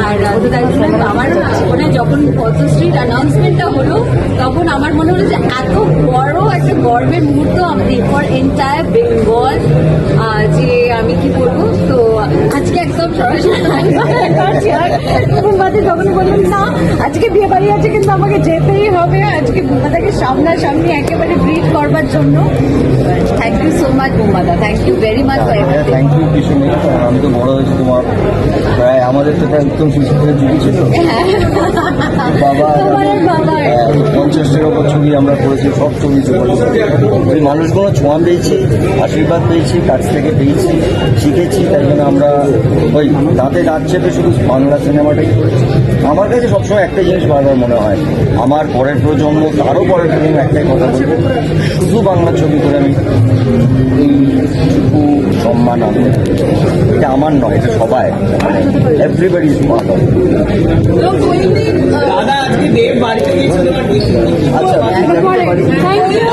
আর তো তাই জন্য আমার মানে যখন পদ্মশ্রীর অ্যানাউন্সমেন্টটা হলো তখন আমার মনে হলো যে এত বড় একটা গর্বের মুহূর্ত আমাদের ফর এন্টায়ার বেঙ্গল, যে আমি কি বলবো। তো আজকে একদম সরাসরি বুম্বাতে যখন বললাম না আজকে বিয়ে বাড়ি আছে কিন্তু আমাকে যেতেই হবে, আজকে বুম্বাদাকে সামনাসামনি একেবারে ব্রিফ করবার জন্য। থ্যাংক ইউ সো মাচ বুম্বাদা, thank you very much for everything. Thank you Kishori, আমি তো বড় হয়েছি তোমার প্রায়, আমাদের তো একদম শিশুদের যুগই ছিল। বাবা 50-এর ওপর ছবি আমরা করেছি, সব ছবি ওই মানুষগুলো ছোঁয়া পেয়েছি, আশীর্বাদ পেয়েছি, কাছ থেকে পেয়েছি, শিখেছি। তাই জন্য আমরা ওই দাঁতে দাঁত চেপে শুধু বাংলা সিনেমাটাই করেছি। আমার কাছে সবসময় একটাই জিনিস বারবার মনে হয়, আমার পরের প্রজন্ম, তারও পরের প্রজন্ম একটাই কথা বলবো, শুধু বাংলা ছবি করে আমি এইটুকু সম্মান আনতে, এটা আমার নয়, এটা সবাই, এভরিবডি ইজ পার্ট অফ। দাদা আজকে দেব বাড়িতে গিয়ে সিনেমা আচ্ছা, থ্যাংক ইউ।